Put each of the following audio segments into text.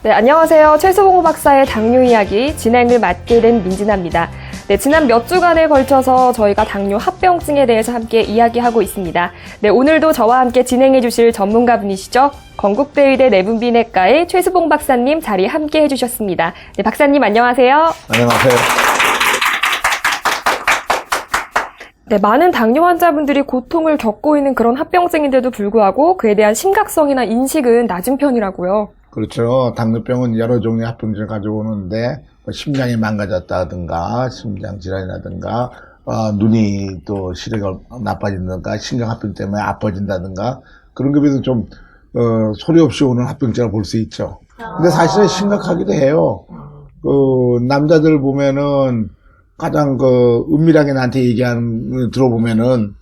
네, 안녕하세요. 최수봉 박사의 당뇨 이야기 진행을 맡게 된 민진아입니다. 네, 지난 몇 주간에 걸쳐서 저희가 당뇨 합병증에 대해서 함께 이야기하고 있습니다. 네, 오늘도 저와 함께 진행해 주실 전문가분이시죠. 건국대의대 내분비내과의 최수봉 박사님 자리 함께 해주셨습니다. 네, 박사님 안녕하세요. 안녕하세요. 네, 많은 당뇨 환자분들이 고통을 겪고 있는 그런 합병증인데도 불구하고 그에 대한 심각성이나 인식은 낮은 편이라고요. 그렇죠. 당뇨병은 여러 종류의 합병증을 가져오는데 심장이 망가졌다든가 심장 질환이라든가 눈이 또 시력이 나빠진다든가 심장합병 때문에 아파진다든가 그런 것에 비해서 좀 소리 없이 오는 합병증을 볼 수 있죠. 근데 사실은 심각하기도 해요. 남자들 보면은 가장 은밀하게 나한테 얘기하는 들어보면은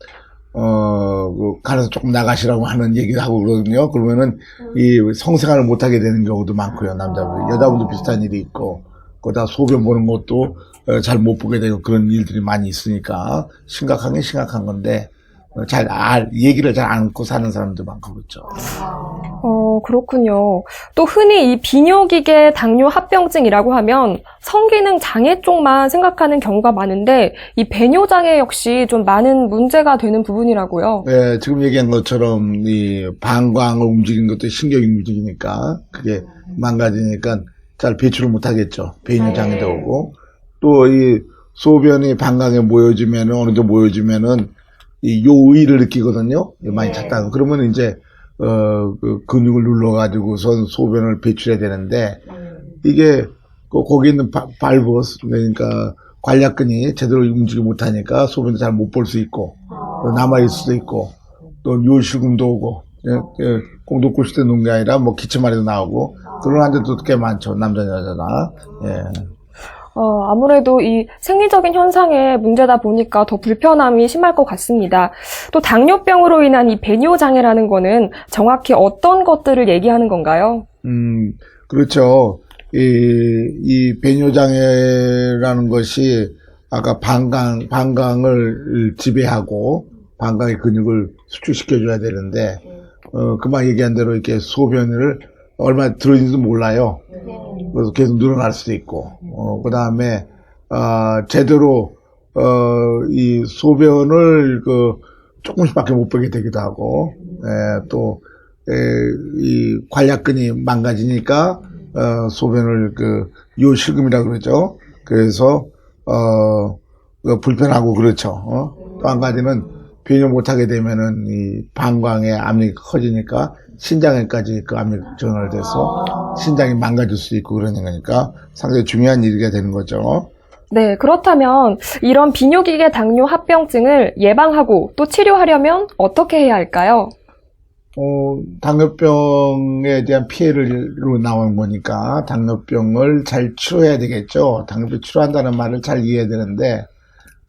간에서 조금 나가시라고 하는 얘기를 하고 그러거든요. 그러면은 이 성생활을 못하게 되는 경우도 많고요. 남자분들, 여자분도 비슷한 일이 있고, 거기다 소변 보는 것도 잘 못 보게 되고 그런 일들이 많이 있으니까 심각한 게 심각한 건데 얘기를 잘 안고 사는 사람도 많고 그렇죠. 그렇군요. 또 흔히 이 비뇨기계 당뇨 합병증이라고 하면 성기능 장애 쪽만 생각하는 경우가 많은데 이 배뇨 장애 역시 좀 많은 문제가 되는 부분이라고요. 네, 지금 얘기한 것처럼 이 방광을 움직이는 것도 신경이 움직이니까 그게 망가지니까 잘 배출을 못 하겠죠. 배뇨 장애도 오고 또 이 소변이 방광에 모여지면은 어느 정도 모여지면은 이 요의를 느끼거든요. 많이 찼다가 그러면 이제 그 근육을 눌러가지고선 소변을 배출해야 되는데, 이게, 거기 있는 발버스, 그러니까 관략근이 제대로 움직이지 못하니까 소변도 잘 못 볼 수 있고, 또 남아있을 수도 있고, 또 요실금도 오고, 공도꿀 때 놓은 게 아니라 뭐 기침마리도 나오고, 그런 환자도 꽤 많죠. 남자, 여자나. 예. 아무래도 이 생리적인 현상의 문제다 보니까 더 불편함이 심할 것 같습니다. 또 당뇨병으로 인한 이 배뇨 장애라는 거는 정확히 어떤 것들을 얘기하는 건가요? 그렇죠. 이 배뇨 장애라는 것이 아까 방광을 지배하고 방광의 근육을 수축시켜줘야 되는데, 그만 얘기한 대로 이렇게 소변을 얼마 들어있는지도 몰라요. 그래서 계속 늘어날 수도 있고, 그 다음에, 제대로, 이 소변을 조금씩밖에 못 보게 되기도 하고, 이 관략근이 망가지니까, 소변을 요실금이라고 그러죠. 그래서, 불편하고 그렇죠. 또 한 가지는 배뇨 못하게 되면은 이 방광의 압력이 커지니까 신장에까지 그 압력이 전달돼서 신장이 망가질 수 있고 그러는 거니까 상당히 중요한 일이 되는 거죠. 네, 그렇다면 이런 비뇨기계 당뇨 합병증을 예방하고 또 치료하려면 어떻게 해야 할까요? 당뇨병에 대한 피해로 나온 거니까 당뇨병을 잘 치료해야 되겠죠. 당뇨병 치료한다는 말을 잘 이해해야 되는데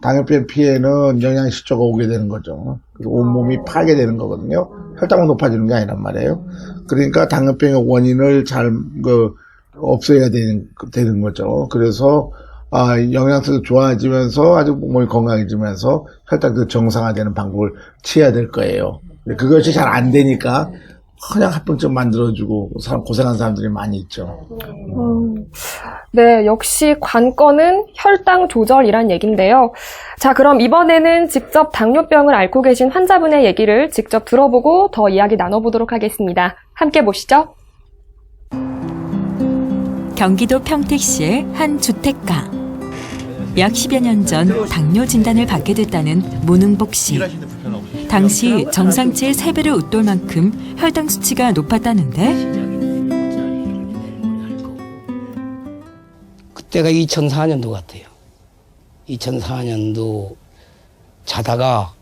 당뇨병 피해는 영양실조가 오게 되는 거죠. 그래서 온몸이 파괴되는 거거든요. 혈당은 높아지는 게 아니란 말이에요. 그러니까 당뇨병의 원인을 잘 없애야 되는 거죠. 그래서 영양소도 좋아지면서 아주 몸이 건강해지면서 혈당도 정상화되는 방법을 취해야 될 거예요. 그것이 잘 안 되니까 그냥 합병증 만들어주고 고생한 사람들이 많이 있죠. 네, 역시 관건은 혈당 조절이란 얘기인데요. 자, 그럼 이번에는 직접 당뇨병을 앓고 계신 환자분의 얘기를 직접 들어보고 더 이야기 나눠보도록 하겠습니다. 함께 보시죠. 경기도 평택시의 한 주택가. 약 10여 년 전 당뇨 진단을 받게 됐다는 문흥복 씨. 당시 정상치의 3배를 웃돌 만큼 혈당 수치가 높았다는데 그때가 2004년도 같아요. 2004년도 자다가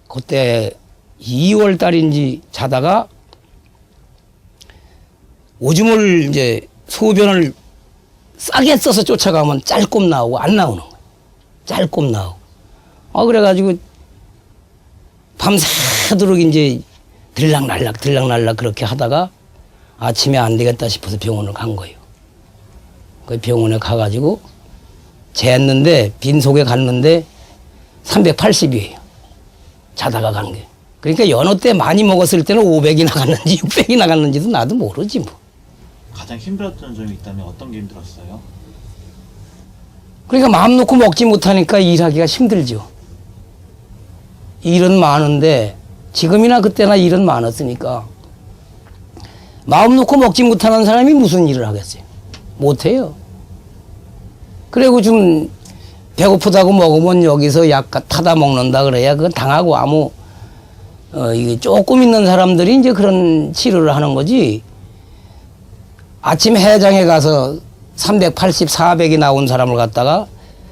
그때 2월 달인지 자다가 오줌을 이제 소변을 싸게 써서 쫓아가면 짤꼼 나오고 안 나오는 거예요. 짤꼼 나오고. 그래가지고 밤새도록 이제 들락날락 그렇게 하다가 아침에 안 되겠다 싶어서 병원을 간 거예요. 그 병원에 가가지고 쟀는데 빈속에 갔는데 380이에요. 자다가 간 게. 그러니까 연어 때 많이 먹었을 때는 500이 나갔는지 600이 나갔는지도 나도 모르지 뭐. 가장 힘들었던 점이 있다면 어떤 게 힘들었어요? 그러니까 마음 놓고 먹지 못하니까 일하기가 힘들죠. 일은 많은데 지금이나 그때나 일은 많았으니까 마음 놓고 먹지 못하는 사람이 무슨 일을 하겠어요? 못해요. 그리고 좀 배고프다고 먹으면 여기서 약 타다 먹는다 그래야 그건 당하고 아무 이게 조금 있는 사람들이 이제 그런 치료를 하는 거지. 아침 해장에 가서 380, 400이 나온 사람을 갖다가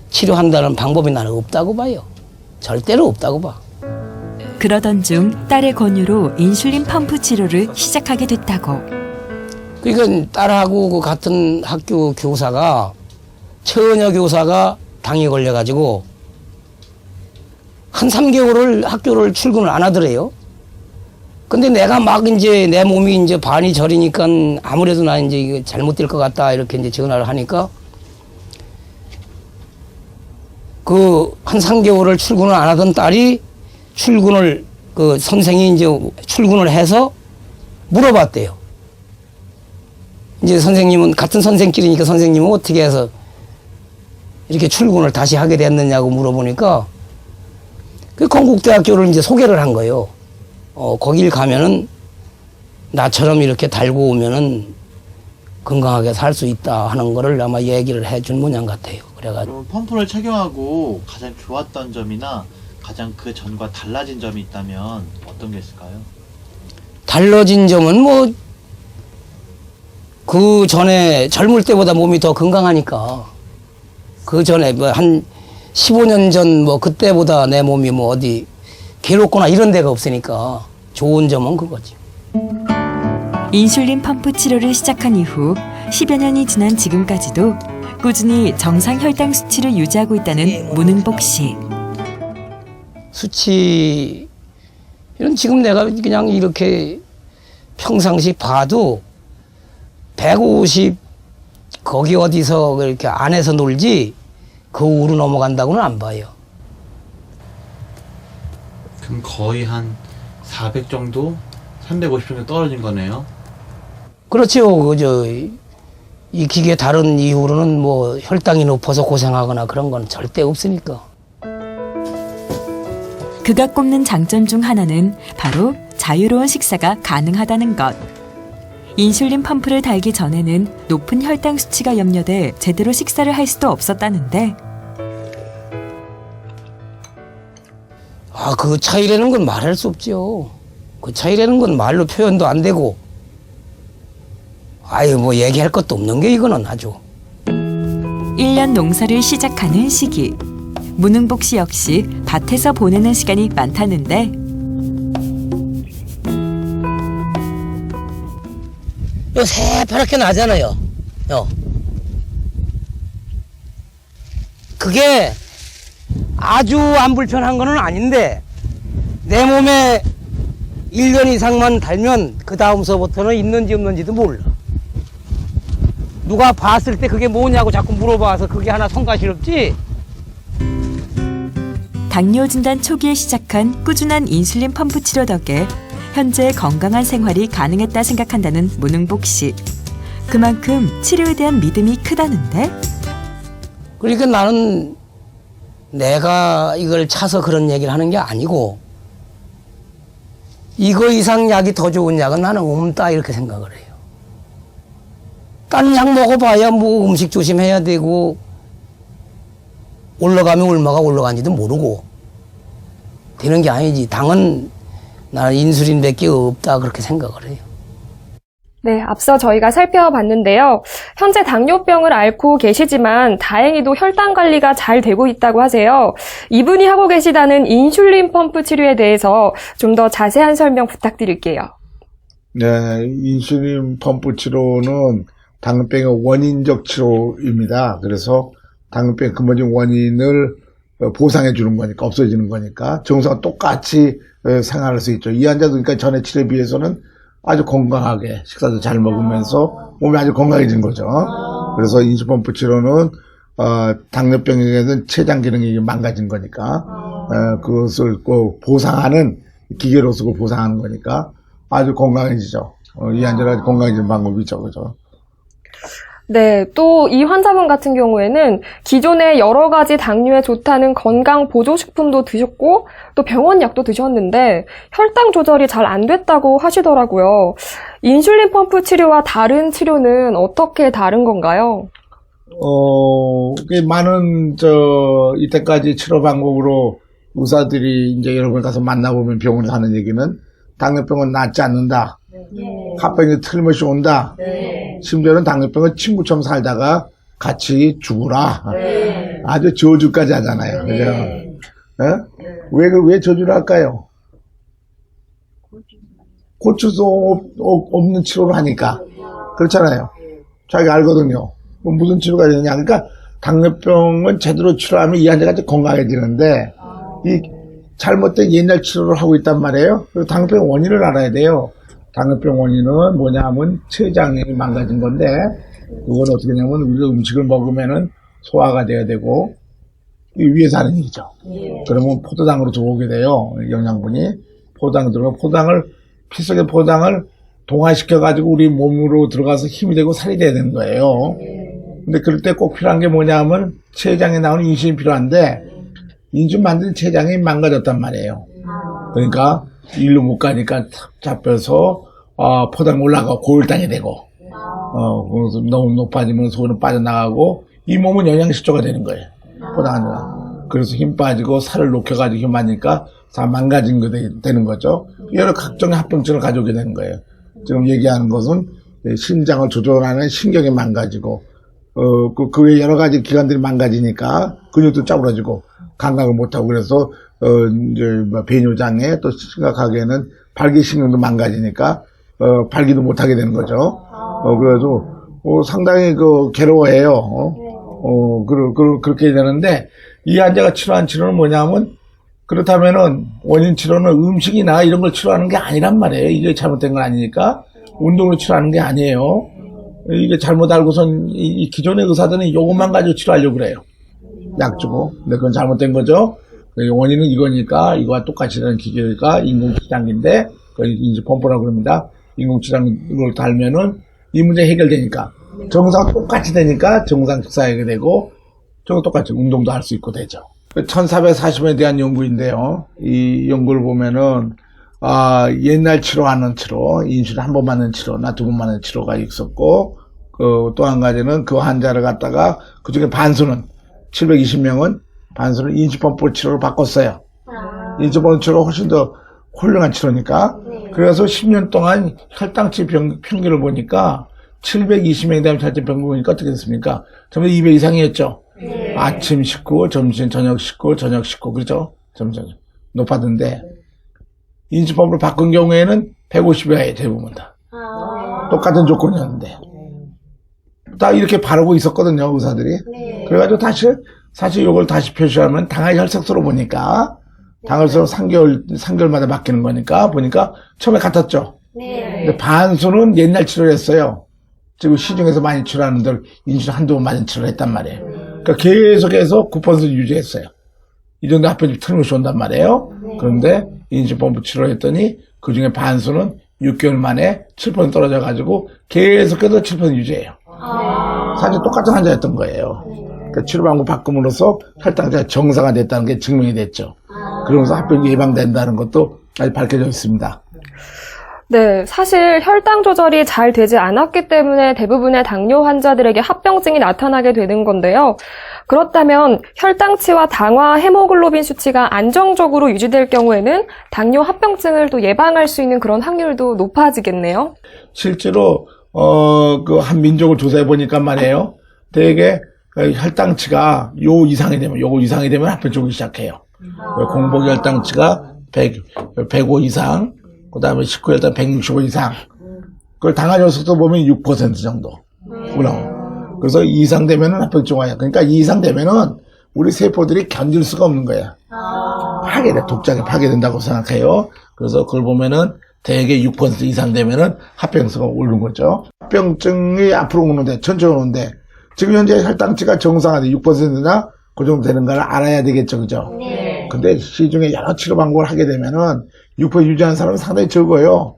치료한다는 방법이 나는 없다고 봐요. 절대로 없다고 봐. 그러던 중 딸의 권유로 인슐린 펌프 치료를 시작하게 됐다고. 그러니까 딸하고 그 같은 학교 교사가 처녀 교사가 당이 걸려가지고 한 3개월을 학교를 출근을 안 하더래요. 근데 내가 막 이제 내 몸이 이제 반이 저리니까 아무래도 나 이제 이거 잘못될 것 같다 이렇게 이제 전화를 하니까 그 한 3개월을 출근을 안 하던 딸이 출근을 그 선생이 이제 출근을 해서 물어봤대요. 이제 선생님은 같은 선생끼리니까 선생님은 어떻게 해서 이렇게 출근을 다시 하게 됐느냐고 물어보니까 그 건국대학교를 이제 소개를 한 거예요. 거길 가면은 나처럼 이렇게 달고 오면은 건강하게 살 수 있다 하는 거를 아마 얘기를 해준 모양 같아요. 그래가지고 그럼 펌프를 착용하고 가장 좋았던 점이나 가장 그 전과 달라진 점이 있다면 어떤 게 있을까요? 달라진 점은 뭐 그 전에 젊을 때보다 몸이 더 건강하니까 그 전에 뭐 한 15년 전 뭐 그때보다 내 몸이 뭐 어디 괴롭거나 이런 데가 없으니까 좋은 점은 그거지. 인슐린 펌프 치료를 시작한 이후 10여 년이 지난 지금까지도 꾸준히 정상 혈당 수치를 유지하고 있다는 문흥복 씨. 수치 이런 지금 내가 그냥 이렇게 평상시 봐도 150 거기 어디서 이렇게 안에서 놀지 그 우로 넘어간다고는 안 봐요. 그럼 거의 한 400 정도? 350 정도 떨어진 거네요. 그렇죠. 그저 이 기계 다른 이후로는 뭐 혈당이 높아서 고생하거나 그런 건 절대 없으니까. 그가 꼽는 장점 중 하나는 바로 자유로운 식사가 가능하다는 것. 인슐린 펌프를 달기 전에는 높은 혈당 수치가 염려돼 제대로 식사를 할 수도 없었다는데 그 차이라는 건 말할 수 없죠. 그 차이라는 건 말로 표현도 안 되고 뭐 얘기할 것도 없는 게 이거는 아주. 1년 농사를 시작하는 시기. 문흥복 씨 역시 밭에서 보내는 시간이 많다는데 요 새파랗게 나잖아요. 그게 아주 안 불편한 거는 아닌데 내 몸에 1년 이상만 달면 그 다음서부터는 있는지 없는지도 몰라. 누가 봤을 때 그게 뭐냐고 자꾸 물어봐서 그게 하나 성가시럽지. 당뇨 진단 초기에 시작한 꾸준한 인슐린 펌프 치료 덕에 현재 건강한 생활이 가능했다 생각한다는 문흥복 씨. 그만큼 치료에 대한 믿음이 크다는데 그러니까 나는 내가 이걸 차서 그런 얘기를 하는 게 아니고 이거 이상 약이 더 좋은 약은 나는 없다 이렇게 생각을 해요. 딴 약 먹어봐야 뭐 음식 조심해야 되고 올라가면 얼마가 올라간지도 모르고 되는 게 아니지. 당은 나는 인슐린밖에 없다 그렇게 생각을 해요. 네, 앞서 저희가 살펴봤는데요. 현재 당뇨병을 앓고 계시지만 다행히도 혈당 관리가 잘 되고 있다고 하세요. 이분이 하고 계시다는 인슐린 펌프 치료에 대해서 좀 더 자세한 설명 부탁드릴게요. 네, 인슐린 펌프 치료는 당뇨병의 원인적 치료입니다. 그래서 당뇨병 근본적인 원인을 보상해 주는 거니까, 없어지는 거니까 정상과 똑같이 생활할 수 있죠. 이 환자도 그러니까 전에 치료에 비해서는 아주 건강하게 식사도 잘 먹으면서 몸이 아주 건강해진 거죠. 그래서 인슐린 펌프 치료는 당뇨병에게는 췌장 기능이 망가진 거니까 그것을 꼭 보상하는 기계로서 보상하는 거니까 아주 건강해지죠. 이 환자가 건강해지는 방법이죠, 그죠? 네, 또 이 환자분 같은 경우에는 기존에 여러 가지 당뇨에 좋다는 건강 보조식품도 드셨고 또 병원 약도 드셨는데 혈당 조절이 잘 안 됐다고 하시더라고요. 인슐린 펌프 치료와 다른 치료는 어떻게 다른 건가요? 꽤 많은, 이때까지 치료 방법으로 의사들이 이제 여러분 가서 만나보면 병원에서 하는 얘기는 당뇨병은 낫지 않는다. 합병이 틀림없이 온다. 심지어는 당뇨병은 친구처럼 살다가 같이 죽으라. 아주 저주까지 하잖아요. 그죠? 왜 저주를 할까요? 고추도 없는 치료를 하니까. 그렇잖아요. 자기가 알거든요. 무슨 치료가 되느냐. 그러니까 당뇨병은 제대로 치료하면 이 환자가 건강해지는데 이 잘못된 옛날 치료를 하고 있단 말이에요. 그리고 당뇨병 원인을 알아야 돼요. 당뇨병 원인은 뭐냐 하면 췌장이 망가진 건데 그건 어떻게 되냐면 우리가 음식을 먹으면은 소화가 돼야 되고 위에서 하는 얘기죠. 그러면 포도당으로 들어오게 돼요. 영양분이 포도당 들어가 포도당을 피 속의 포도당을 동화시켜 가지고 우리 몸으로 들어가서 힘이 되고 살이 돼야 되는 거예요. 근데 그럴 때 꼭 필요한 게 뭐냐 하면 췌장에 나오는 인슐린이 필요한데 인슐린 만드는 췌장이 망가졌단 말이에요. 그러니까 일로 못 가니까 잡혀서 포당 올라가고 고혈당이 되고 그래서 너무 높아지면 소는 빠져나가고 이 몸은 영양실조가 되는 거예요. 포당 안으로. 그래서 힘 빠지고 살을 녹여가지고 힘 많으니까 다 망가진 거 되는 거죠. 여러 각종의 합병증을 가져오게 되는 거예요. 지금 얘기하는 것은 심장을 조절하는 신경이 망가지고 그 외에 여러 가지 기관들이 망가지니까 근육도 짜부러지고 감각을 못하고 그래서 이제 배뇨장애 또 심각하게는 발기신경도 망가지니까 발기도 못하게 되는 거죠. 그래서 상당히 괴로워해요. 그렇게 되는데 이 환자가 치료한 치료는 뭐냐면 그렇다면은 원인 치료는 음식이나 이런 걸 치료하는 게 아니란 말이에요. 이게 잘못된 건 아니니까 운동으로 치료하는 게 아니에요. 이게 잘못 알고선 이 기존의 의사들은 이것만 가지고 치료하려고 그래요. 약 주고. 근데 그건 잘못된 거죠. 원인은 이거니까 이거와 똑같이 되는 기계가 인공치장기인데 그걸 인지 펌프라고 합니다. 인공치장을 달면은 이 문제 해결되니까 정상 똑같이 되니까 정상 식사하게 되고 저거 똑같이 운동도 할 수 있고 되죠. 1440년에 대한 연구인데요. 이 연구를 보면은 옛날 치료하는 치료, 인슐린 한 번 맞는 치료나 두 번 맞는 치료가 있었고 또 한 가지는 그 환자를 갖다가 그중에 반수는 720명은 반수는 인지펌프 치료로 바꿨어요. 인지펌프 치료가 훨씬 더 훌륭한 치료니까. 그래서 10년 동안 혈당치 평균을 보니까 720명이 되면 혈당 평균 보니까 어떻게 됐습니까? 전부 200 이상이었죠. 아침 식후, 점심, 저녁 식후, 저녁 식후, 그렇죠? 점점 높았는데 인지펌프를 바꾼 경우에는 150이에요, 대부분 다. 똑같은 조건이었는데. 다 이렇게 바르고 있었거든요, 의사들이. 그래가지고 사실 이걸 다시 표시하면 당화 혈색소로 보니까, 당화혈색소 3개월마다 바뀌는 거니까, 보니까 처음에 같았죠. 근데 반수는 옛날 치료를 했어요. 지금 시중에서 많이 치료하는 들 인슐린 한두 번 맞은 치료를 했단 말이에요. 그러니까 계속해서 9% 유지했어요. 이 정도 합병증 틀림없이 온단 말이에요. 그런데 인슐린 펌프 치료했더니 그 중에 반수는 6개월 만에 7% 떨어져가지고 계속해서 7% 유지해요. 사실 똑같은 환자였던 거예요. 그러니까 치료 방법 바꿈으로써 혈당제가 정상화됐다는 게 증명이 됐죠. 그러면서 합병이 예방된다는 것도 아직 밝혀져 있습니다. 네, 사실 혈당 조절이 잘 되지 않았기 때문에 대부분의 당뇨 환자들에게 합병증이 나타나게 되는 건데요. 그렇다면 혈당치와 당화 헤모글로빈 수치가 안정적으로 유지될 경우에는 당뇨 합병증을 또 예방할 수 있는 그런 확률도 높아지겠네요. 실제로 그 한 민족을 조사해 보니까 말이에요. 대개 혈당치가 요 이상이 되면 합병증이 오기 시작해요. 공복 혈당치가 105 이상, 그 다음에 식후 혈당 165 이상. 그걸 당화혈색소 보면 6% 정도 올라와요. 그래서 이 이상 되면은 합병증 와요. 그러니까 이 이상 되면은 우리 세포들이 견딜 수가 없는 거야. 독장이 파괴된다고 생각해요. 그래서 그걸 보면은 대개 6% 이상 되면은 합병증가 오르는 거죠. 합병증이 앞으로 오는데, 천천히 오는데, 지금 현재 혈당치가 정상화돼 6%나 그 정도 되는 걸 알아야 되겠죠, 그죠? 네. 근데 시중에 여러 치료 방법을 하게 되면은 6% 유지하는 사람은 상당히 적어요.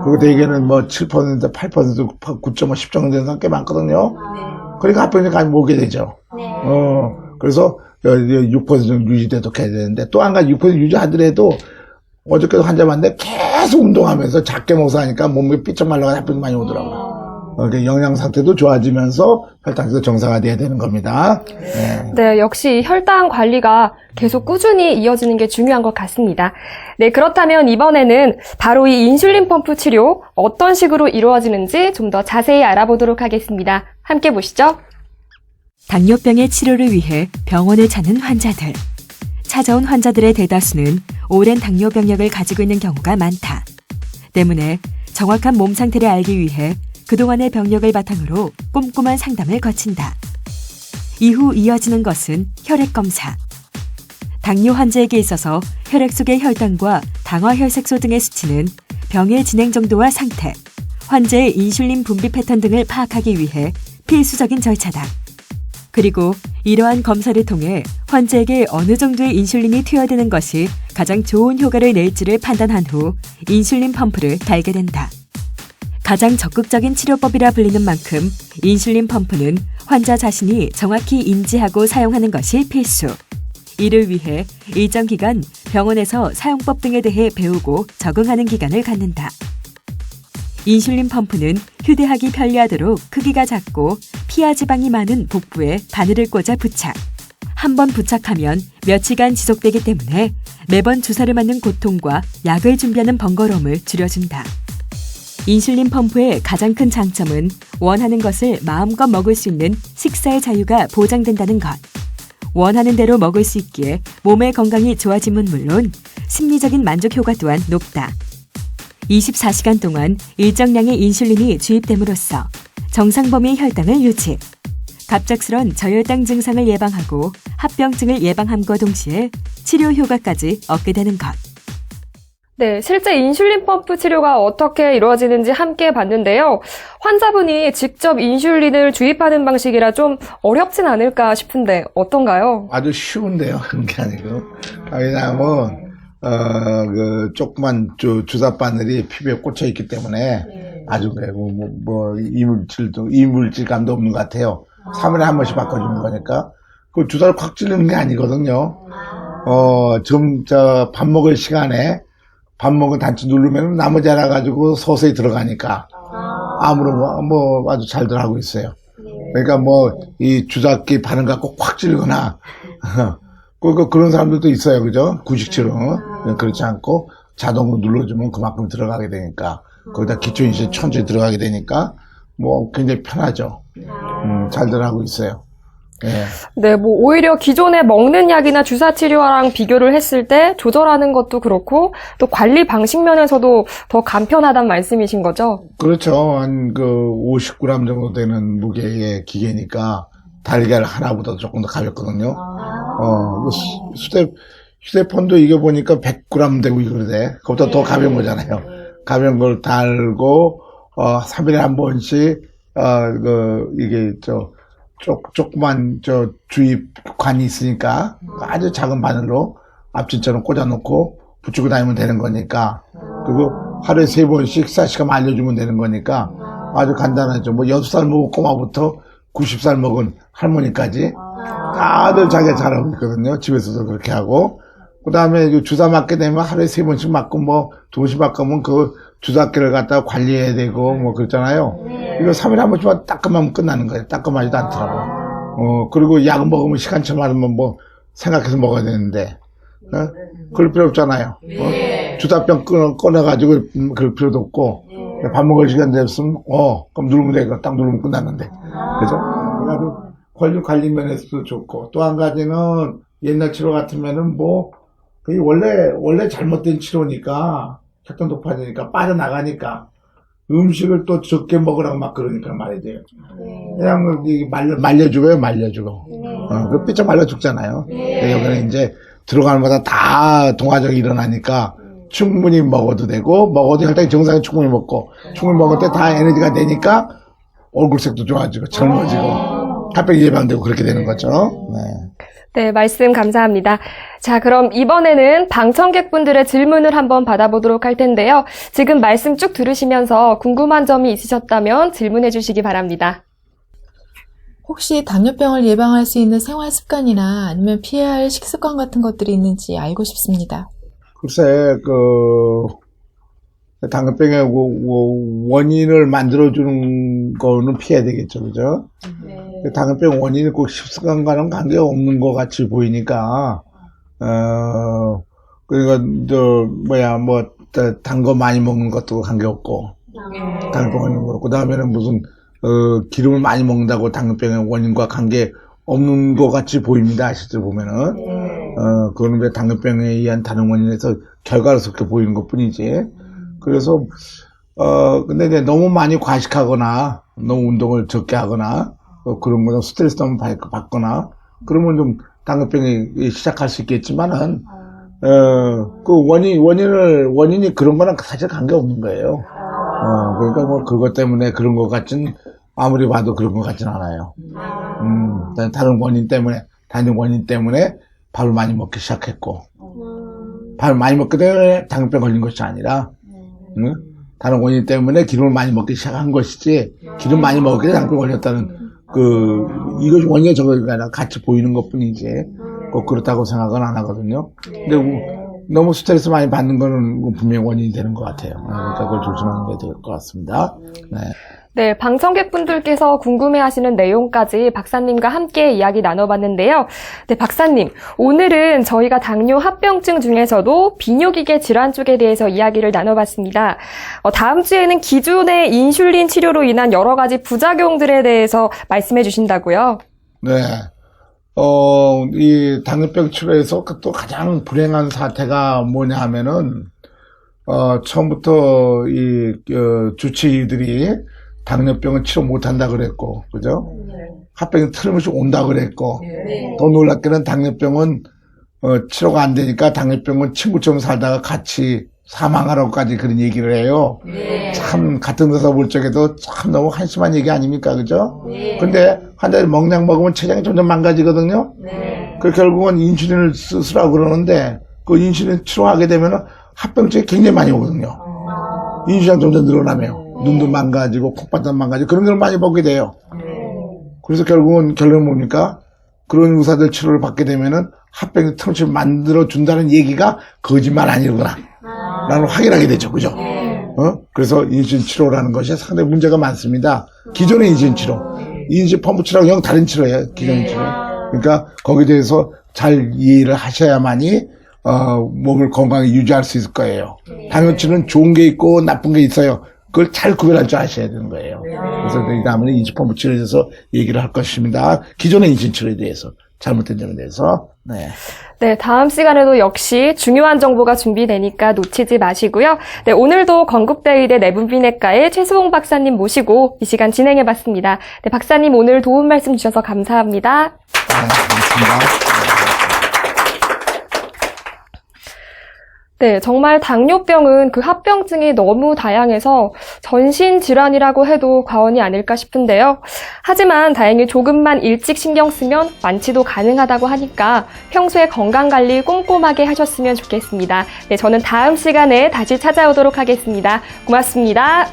그리고 대개는 뭐 7%, 8%, 9.5, 10 정도 되는 사람 꽤 많거든요. 그러니까 합병증까지 오게 되죠. 그래서 6% 정도 유지되도록 해야 되는데, 또 한 가지 6% 유지하더라도 어저께도 환자 봤는데 계속 운동하면서 작게 먹어서 하니까 몸이 삐쩍 말라가 합병증 많이 오더라고요. 그러니까 영양 상태도 좋아지면서 혈당도 정상화돼야 되는 겁니다. 네. 네, 역시 혈당 관리가 계속 꾸준히 이어지는 게 중요한 것 같습니다. 네, 그렇다면 이번에는 바로 이 인슐린 펌프 치료 어떤 식으로 이루어지는지 좀 더 자세히 알아보도록 하겠습니다. 함께 보시죠. 당뇨병의 치료를 위해 병원을 찾는 환자들. 찾아온 환자들의 대다수는 오랜 당뇨 병력을 가지고 있는 경우가 많다. 때문에 정확한 몸 상태를 알기 위해 그동안의 병력을 바탕으로 꼼꼼한 상담을 거친다. 이후 이어지는 것은 혈액 검사. 당뇨 환자에게 있어서 혈액 속의 혈당과 당화혈색소 등의 수치는 병의 진행 정도와 상태, 환자의 인슐린 분비 패턴 등을 파악하기 위해 필수적인 절차다. 그리고 이러한 검사를 통해 환자에게 어느 정도의 인슐린이 투여되는 것이 가장 좋은 효과를 낼지를 판단한 후 인슐린 펌프를 달게 된다. 가장 적극적인 치료법이라 불리는 만큼 인슐린 펌프는 환자 자신이 정확히 인지하고 사용하는 것이 필수. 이를 위해 일정 기간 병원에서 사용법 등에 대해 배우고 적응하는 기간을 갖는다. 인슐린 펌프는 휴대하기 편리하도록 크기가 작고 피하 지방이 많은 복부에 바늘을 꽂아 부착. 한 번 부착하면 며칠간 지속되기 때문에 매번 주사를 맞는 고통과 약을 준비하는 번거로움을 줄여준다. 인슐린 펌프의 가장 큰 장점은 원하는 것을 마음껏 먹을 수 있는 식사의 자유가 보장된다는 것. 원하는 대로 먹을 수 있기에 몸의 건강이 좋아짐은 물론 심리적인 만족 효과 또한 높다. 24시간 동안 일정량의 인슐린이 주입됨으로써 정상 범위의 혈당을 유지, 갑작스런 저혈당 증상을 예방하고 합병증을 예방함과 동시에 치료 효과까지 얻게 되는 것. 네, 실제 인슐린 펌프 치료가 어떻게 이루어지는지 함께 봤는데요. 환자분이 직접 인슐린을 주입하는 방식이라 좀 어렵진 않을까 싶은데 어떤가요? 아주 쉬운데요. 그런 게 아니고. 왜냐하면, 조그만 주사 바늘이 피부에 꽂혀 있기 때문에 아주 이물질감도 없는 것 같아요. 3일에 한 번씩 바꿔주는 거니까. 그 주사를 콱 찌르는 게 아니거든요. 밥 먹을 시간에 밥 먹은 단추 누르면 나머지 알아가지고 서서히 들어가니까 아주 잘들 하고 있어요. 그러니까 이 주사기 바늘 갖고 콱 찌르거나 그런 사람들도 있어요. 그죠? 구식치료는 그렇지 않고 자동으로 눌러주면 그만큼 들어가게 되니까 거기다 기초인슐린 천천히 들어가게 되니까 굉장히 편하죠. 잘들 하고 있어요. 예. 네, 오히려 기존에 먹는 약이나 주사 치료랑 비교를 했을 때 조절하는 것도 그렇고 또 관리 방식 면에서도 더 간편하다는 말씀이신 거죠? 그렇죠. 한 50g 정도 되는 무게의 기계니까 달걀 하나보다 조금 더 가볍거든요. 휴대폰도 이게 보니까 100g 되고 이러대. 그것보다 더 가벼운 거잖아요. 가벼운 걸 달고, 3일에 한 번씩, 조그만, 주입관이 있으니까 아주 작은 바늘로 앞진처럼 꽂아놓고 붙이고 다니면 되는 거니까. 그리고 하루에 3번씩 4시간 알려주면 되는 거니까 아주 간단하죠. 6살 먹은 꼬마부터 90살 먹은 할머니까지 다들 자기가 잘하고 있거든요. 집에서도 그렇게 하고. 그 다음에 주사 맞게 되면 하루에 3번씩 맞고 2번씩 맞으면 그 주사기를 갖다가 관리해야 되고 그렇잖아요. 이거 3일에 한 번씩만 따끔하면 끝나는 거예요. 따끔하지도 않더라고. 그리고 약 먹으면 시간차 많으면 생각해서 먹어야 되는데, 그럴 필요 없잖아요. 주사병 꺼내가지고 그럴 필요도 없고, 밥 먹을 시간 됐으면, 그럼 누르면 되고, 딱 누르면 끝났는데. 그죠? 그래서 관리 면에서도 좋고, 또 한 가지는 옛날 치료 같으면은 그게 원래 잘못된 치료니까, 혈당 높아지니까 빠져나가니까, 음식을 또 적게 먹으라고 막 그러니까 말이죠. 그냥 말려주고요, 말려주고. 그 삐쩍 말려 죽잖아요. 여기는 이제 들어가는 마다 다 동화적이 일어나니까 충분히 먹어도 되고, 먹어도 혈당이 정상에 충분히 먹고, 충분히 먹을 때 다 에너지가 되니까 얼굴색도 좋아지고, 젊어지고, 합병 예방되고 그렇게 되는 거죠. 네. 네, 말씀 감사합니다. 자, 그럼 이번에는 방청객분들의 질문을 한번 받아보도록 할 텐데요. 지금 말씀 쭉 들으시면서 궁금한 점이 있으셨다면 질문해 주시기 바랍니다. 혹시 당뇨병을 예방할 수 있는 생활 습관이나 아니면 피해야 할 식습관 같은 것들이 있는지 알고 싶습니다. 글쎄, 당뇨병의 원인을 만들어주는 거는 피해야 되겠죠, 그죠? 당뇨병 원인이 꼭 식습관과는 관계가 없는 것 같이 보이니까, 그러니까, 단 거 많이 먹는 것도 관계없고, 당뇨병 원인 그렇고, 그 다음에는 무슨, 기름을 많이 먹는다고 당뇨병의 원인과 관계 없는 것 같이 보입니다, 실제 보면은. 그거는 왜 당뇨병에 의한 다른 원인에서 결과로서 보이는 것 뿐이지. 그래서, 근데 이제 너무 많이 과식하거나, 너무 운동을 적게 하거나, 그런 거는 스트레스 너무 받거나, 그러면 좀 당뇨병이 시작할 수 있겠지만은, 원인이 그런 거랑 사실 관계없는 거예요. 그러니까 뭐 그것 때문에 그런 것 같진, 아무리 봐도 그런 것 같진 않아요. 다른 원인 때문에 밥을 많이 먹기 시작했고, 밥을 많이 먹기 때문에 당뇨병 걸린 것이 아니라, 다른 원인 때문에 기름을 많이 먹기 시작한 것이지, 기름 많이 먹기 때문에 당뇨병 걸렸다는, 이것이 원인이 저거가 아니라 같이 보이는 것 뿐이지, 꼭 그렇다고 생각은 안 하거든요. 근데 너무 스트레스 많이 받는 거는 분명히 원인이 되는 것 같아요. 그러니까 그걸 조심하는 게 될 것 같습니다. 네. 네, 방청객분들께서 궁금해하시는 내용까지 박사님과 함께 이야기 나눠봤는데요. 네, 박사님, 오늘은 저희가 당뇨 합병증 중에서도 비뇨기계 질환 쪽에 대해서 이야기를 나눠봤습니다. 다음 주에는 기존의 인슐린 치료로 인한 여러 가지 부작용들에 대해서 말씀해 주신다고요? 네. 이 당뇨병 치료에서 또 가장 불행한 사태가 뭐냐 하면은, 처음부터 주치의들이 당뇨병은 치료 못한다 그랬고, 그죠? 합병이 틀림없이 온다 그랬고, 더 놀랍게는 당뇨병은, 치료가 안 되니까 당뇨병은 친구처럼 살다가 같이 사망하라고까지 그런 얘기를 해요. 참, 같은 데서 볼 적에도 참 너무 한심한 얘기 아닙니까? 그죠? 근데 환자들이 먹약 먹으면 체장이 점점 망가지거든요? 그 결국은 인슐린을 쓰라고 그러는데, 그 인슐린 치료하게 되면 합병증이 굉장히 많이 오거든요. 인슐린이 점점 늘어나며, 눈도 망가지고, 콧바닥 망가지고, 그런 걸 많이 보게 돼요. 그래서 결국은 결론은 뭡니까? 그런 의사들 치료를 받게 되면은 합병이 틈없이 만들어준다는 얘기가 거짓말 아니구나. 라는 확인하게 되죠. 그죠? 그래서 인슐린 치료라는 것이 상당히 문제가 많습니다. 기존의 인슐린 치료. 인슐린 펌프 치료하고 영 다른 치료예요. 기존의 치료. 그러니까 거기에 대해서 잘 이해를 하셔야만이 몸을 건강히 유지할 수 있을 거예요. 당뇨치료는 좋은 게 있고 나쁜 게 있어요. 그걸 잘 구별할 줄 아셔야 되는 거예요. 그래서 이 다음에는 인슐린 펌프 치료에 대해서 얘기를 할 것입니다. 기존의 인슐린 치료에 대해서, 잘못된 점에 대해서. 네. 네, 다음 시간에도 역시 중요한 정보가 준비되니까 놓치지 마시고요. 네, 오늘도 건국대의대 내분비내과의 최수홍 박사님 모시고 이 시간 진행해봤습니다. 네, 박사님 오늘 도움 말씀 주셔서 감사합니다. 고맙습니다. 네, 정말 당뇨병은 그 합병증이 너무 다양해서 전신 질환이라고 해도 과언이 아닐까 싶은데요. 하지만 다행히 조금만 일찍 신경 쓰면 완치도 가능하다고 하니까 평소에 건강관리 꼼꼼하게 하셨으면 좋겠습니다. 네, 저는 다음 시간에 다시 찾아오도록 하겠습니다. 고맙습니다.